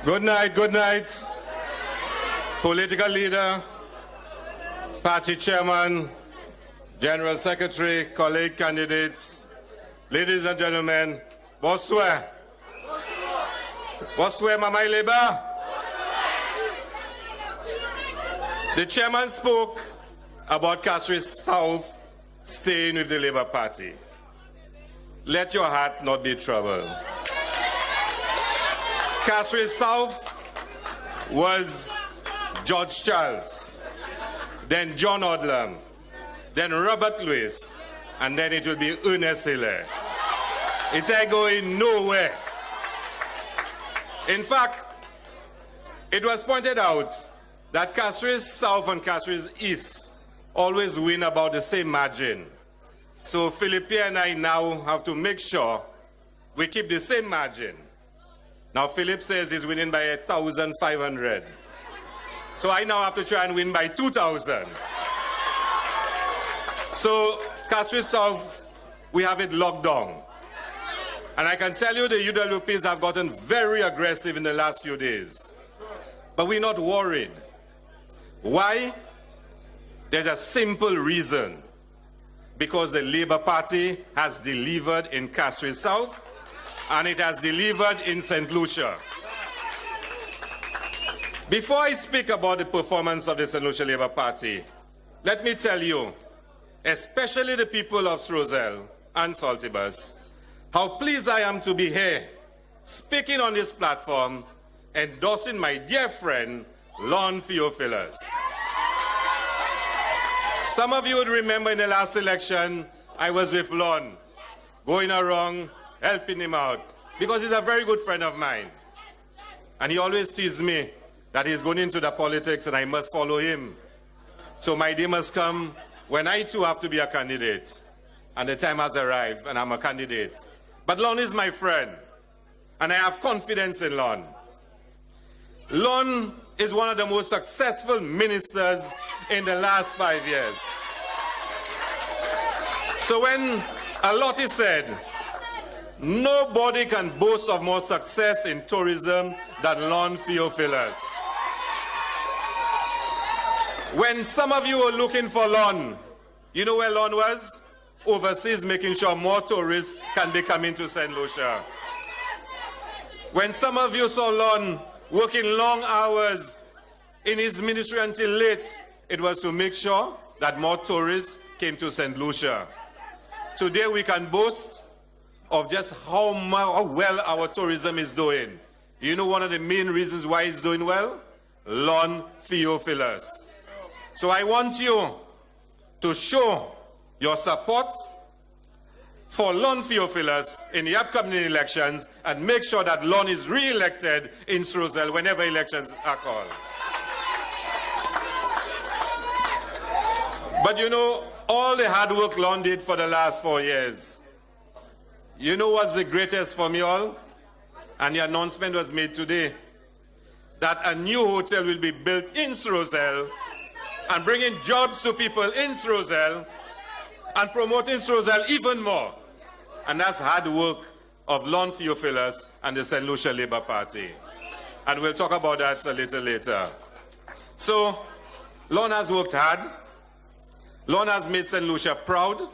Good night, good night. Political leader, party chairman, general secretary, colleague candidates, ladies and gentlemen, bonsoir. Bonsoir, Mama Labour. The chairman spoke about Castries South staying with the Labour Party. Let your heart not be troubled. Castries South was George Charles, then John Odlum, then Robert Louis, and then it will be Ernest Hilaire. It ain't going nowhere. In fact, it was pointed out that Castries South and Castries East always win about the same margin. So Philippe and I now have to make sure we keep the same margin. Now Philippe says he's winning by 1,500. So I now have to try and win by 2,000. So Castries South, we have it locked down. And I can tell you the UWPs have gotten very aggressive in the last few days. But we're not worried. Why? There's a simple reason. Because the Labour Party has delivered in Castries South and it has delivered in St. Lucia. Before I speak about the performance of the St. Lucia Labour Party, let me tell you, especially the people of Strozell and Saltibus, how pleased I am to be here, speaking on this platform, endorsing my dear friend, Lon Fillers. Some of you would remember in the last election, I was with Lon, going around, helping him out, because he's a very good friend of mine. And he always teases me that he's going into the politics and I must follow him. So my day must come when I too have to be a candidate. And the time has arrived and I'm a candidate. But Lon is my friend, and I have confidence in Lon. Lon is one of the most successful ministers in the last 5 years. So when a lot is said, nobody can boast of more success in tourism than Lon Fillers. When some of you were looking for Lon, you know where Lon was? Overseas, making sure more tourists can be coming to St. Lucia. When some of you saw Lon working long hours in his ministry until late, it was to make sure that more tourists came to St. Lucia. Today we can boast of just how well our tourism is doing. You know one of the main reasons why it's doing well? Lon Fillers. So I want you to show your support for Lon Fillers in the upcoming elections and make sure that Lon is re-elected in Strozell whenever elections are called. But you know, all the hard work Lon did for the last 4 years, you know what's the greatest for me all? And the announcement was made today that a new hotel will be built in Strozell and bringing jobs to people in Strozell and promoting Strozell even more. And that's hard work of Lon Fillers and the St. Lucia Labour Party. And we'll talk about that a little later. So, Lon has worked hard. Lon has made St. Lucia proud.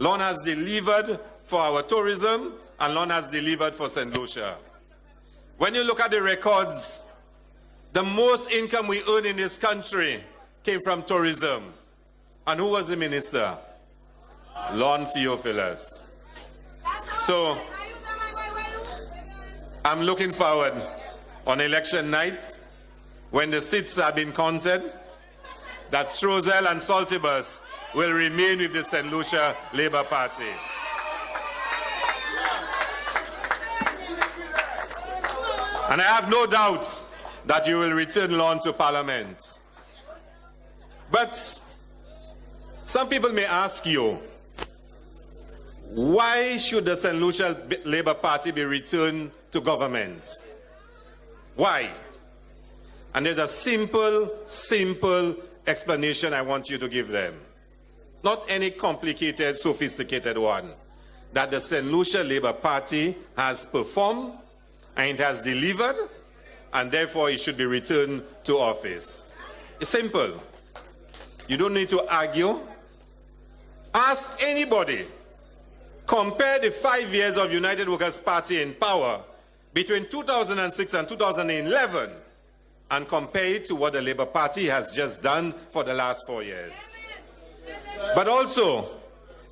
Lon has delivered for our tourism, and Lon has delivered for St. Lucia. When you look at the records, the most income we earn in this country came from tourism. And who was the minister? Lon Fillers. So, I'm looking forward on election night, when the seats have been counted, that Strozell and Saltibus will remain with the St. Lucia Labour Party. And I have no doubt that you will return Lon to Parliament. But some people may ask you, why should the St. Lucia Labour Party be returned to government? Why? And there's a simple explanation I want you to give them. Not any complicated, sophisticated one. That the St. Lucia Labour Party has performed and it has delivered and therefore he should be returned to office. It's simple. You don't need to argue. Ask anybody. Compare the 5 years of United Workers' Party in power between 2006 and 2011 and compare it to what the Labour Party has just done for the last 4 years. But also,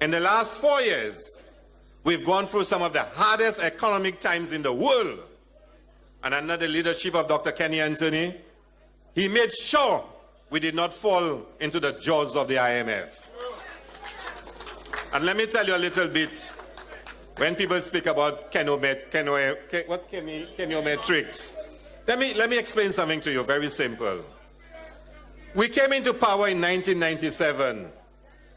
in the last 4 years, we've gone through some of the hardest economic times in the world. And under the leadership of Dr. Kenny Anthony, he made sure we did not fall into the jaws of the IMF. And let me tell you a little bit. When people speak about kenyometrics, let me explain something to you, very simple. We came into power in 1997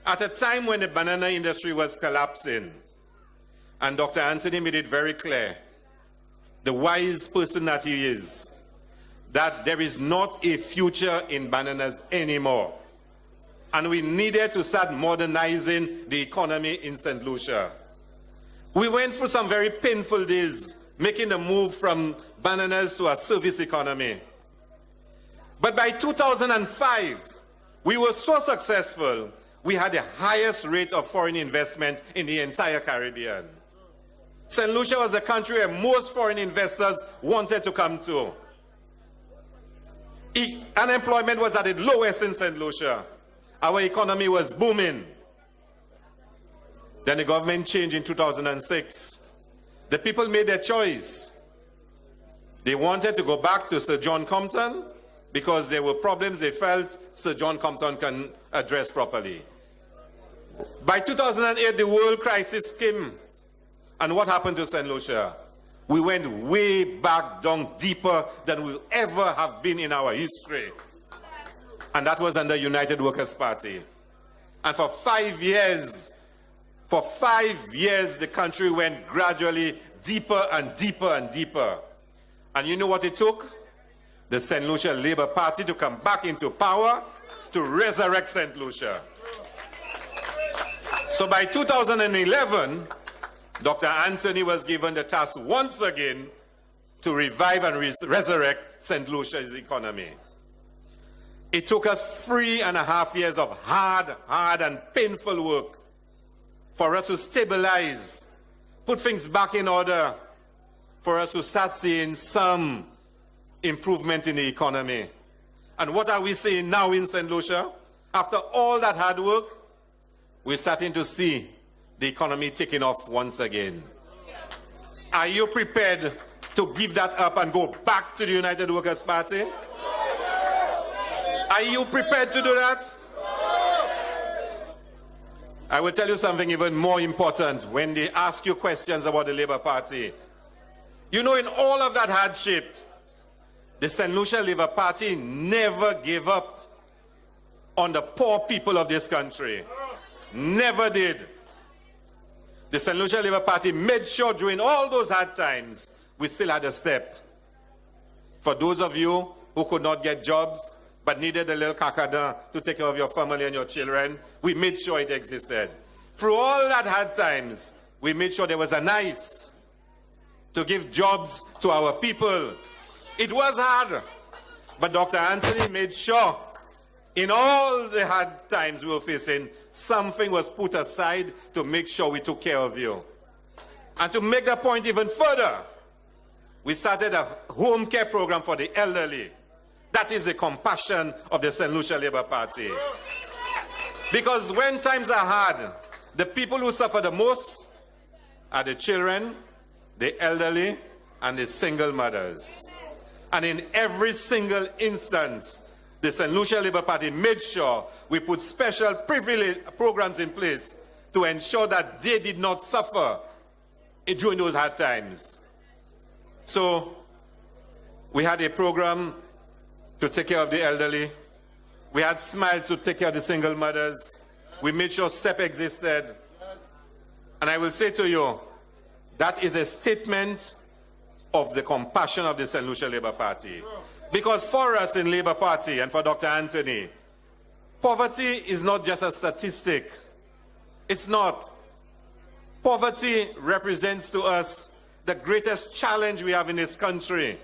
at a time when the banana industry was collapsing. And Dr. Anthony made it very clear, the wise person that he is, that there is not a future in bananas anymore. And we needed to start modernizing the economy in St. Lucia. We went through some very painful days, making the move from bananas to a service economy. But by 2005, we were so successful, we had the highest rate of foreign investment in the entire Caribbean. St. Lucia was a country where most foreign investors wanted to come to. Unemployment was at its lowest in St. Lucia. Our economy was booming. Then the government changed in 2006. The people made their choice. They wanted to go back to Sir John Compton because there were problems they felt Sir John Compton can address properly. By 2008, the world crisis came. And what happened to St. Lucia? We went way back down deeper than we'll ever have been in our history. And that was under United Workers' Party. And for 5 years, the country went gradually deeper and deeper and deeper. And you know what it took? The St. Lucia Labour Party to come back into power to resurrect St. Lucia. So by 2011, Dr. Anthony was given the task once again to revive and resurrect St. Lucia's economy. It took us 3.5 years of hard and painful work for us to stabilize, put things back in order, for us to start seeing some improvement in the economy. And what are we seeing now in St. Lucia? After all that hard work, we're starting to see the economy taking off once again. Are you prepared to give that up and go back to the United Workers' Party? Are you prepared to do that? I will tell you something even more important when they ask you questions about the Labour Party. You know, in all of that hardship, the St. Lucia Labour Party never gave up on the poor people of this country. Never did. The St. Lucia Labour Party made sure during all those hard times, we still had a step. For those of you who could not get jobs, but needed a little kakada to take care of your family and your children, we made sure it existed. Through all that hard times, we made sure there was a nice to give jobs to our people. It was hard, but Dr. Anthony made sure in all the hard times we were facing, something was put aside to make sure we took care of you. And to make the point even further, we started a home care program for the elderly. That is the compassion of the St. Lucia Labour Party. Because when times are hard, the people who suffer the most are the children, the elderly, and the single mothers. And in every single instance, the St. Lucia Labour Party made sure we put special privilege programs in place to ensure that they did not suffer during those hard times. So we had a program to take care of the elderly. We had Smiles to take care of the single mothers. We made sure STEP existed. And I will say to you, that is a statement of the compassion of the St. Lucia Labour Party. Because for us in Labour Party and for Dr. Anthony, poverty is not just a statistic. It's not. Poverty represents to us the greatest challenge we have in this country.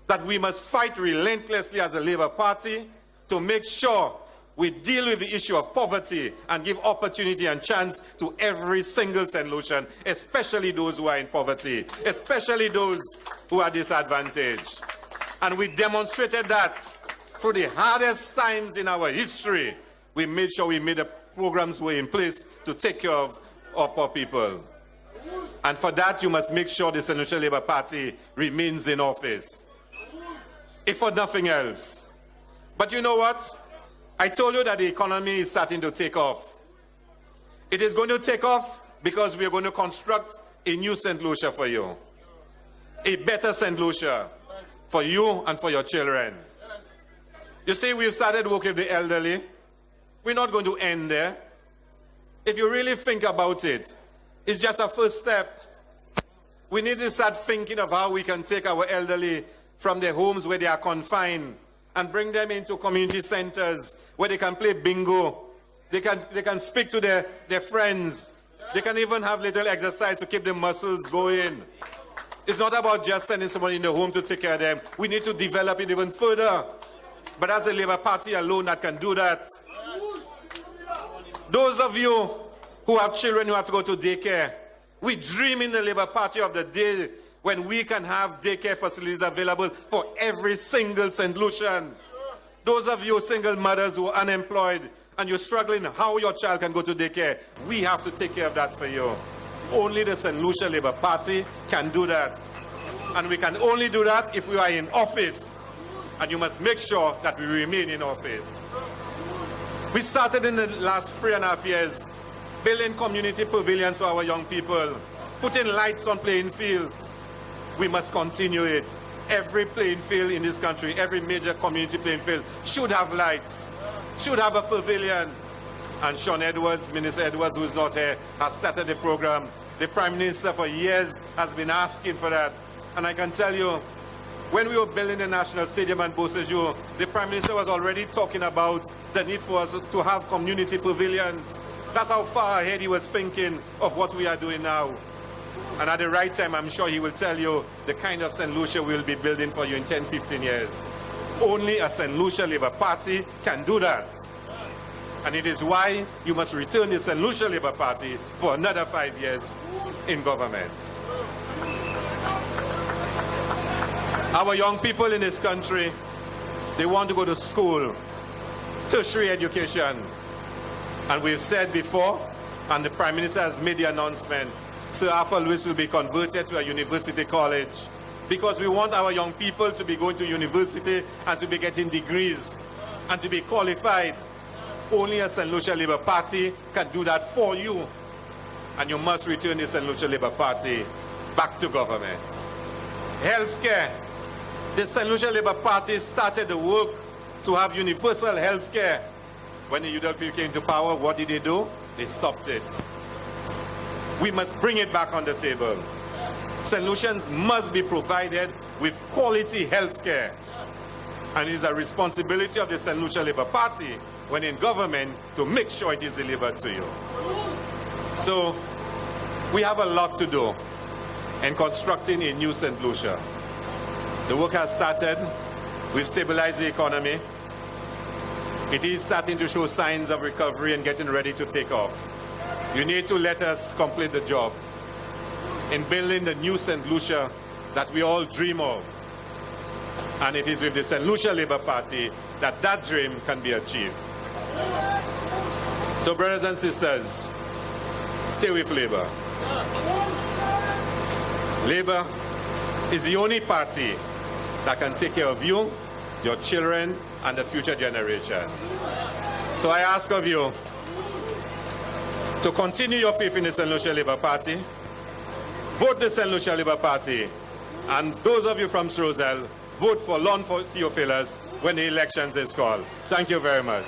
that we must fight relentlessly as a Labour Party to make sure we deal with the issue of poverty and give opportunity and chance to every single St. Lucian, especially those who are in poverty, especially those who are disadvantaged. And we demonstrated that through the hardest times in our history. We made sure we made the programs were in place to take care of poor people. And for that, you must make sure the St. Lucia Labour Party remains in office, if for nothing else. But you know what? I told you that the economy is starting to take off. It is going to take off because we are going to construct a new St. Lucia for you. A better St. Lucia for you and for your children. You see, we've started working with the elderly. We're not going to end there. If you really think about it, it's just a first step. We need to start thinking of how we can take our elderly from their homes where they are confined and bring them into community centers where they can play bingo. They can speak to their friends. They can even have little exercise to keep their muscles going. It's not about just sending somebody in the home to take care of them. We need to develop it even further. But as a Labour Party alone that can do that. Those of you who have children who have to go to daycare, we dream in the Labour Party of the day when we can have daycare facilities available for every single St. Lucian. Those of you single mothers who are unemployed and you're struggling how your child can go to daycare, we have to take care of that for you. Only the St. Lucia Labour Party can do that. And we can only do that if we are in office. And you must make sure that we remain in office. We started in the last 3.5 years building community pavilions for our young people, putting lights on playing fields. We must continue it. Every playing field in this country, every major community playing field should have lights, should have a pavilion. And Sean Edwards, Minister Edwards, who is not here, has started the program. The Prime Minister for years has been asking for that. And I can tell you, when we were building the National Stadium and Beausejour, the Prime Minister was already talking about the need for us to have community pavilions. That's how far ahead he was thinking of what we are doing now. And at the right time, I'm sure he will tell you the kind of St. Lucia we'll be building for you in 10, 15 years. Only a St. Lucia Labour Party can do that. And it is why you must return the St. Lucia Labour Party for another 5 years in government. Our young people in this country, they want to go to school, tertiary education. And we've said before, and the Prime Minister has made the announcement, Sir Arthur Lewis will be converted to a university college because we want our young people to be going to university and to be getting degrees and to be qualified. Only a St. Lucia Labour Party can do that for you. And you must return the St. Lucia Labour Party back to government. Healthcare. The St. Lucia Labour Party started the work to have universal healthcare. When the UWP came to power, what did they do? They stopped it. We must bring it back on the table. St. Lucians must be provided with quality health care. And it is a responsibility of the St. Lucia Labour Party, when in government, to make sure it is delivered to you. So, we have a lot to do in constructing a new St. Lucia. The work has started. We've stabilized the economy. It is starting to show signs of recovery and getting ready to take off. You need to let us complete the job in building the new St. Lucia that we all dream of. And it is with the St. Lucia Labour Party that that dream can be achieved. So, brothers and sisters, stay with Labour. Labour is the only party that can take care of you, your children, and the future generations. So I ask of you to continue your faith in the St. Lucia Labour Party, vote the St. Lucia Labour Party, and those of you from Srozell, vote for Lon Fillers when the elections is called. Thank you very much.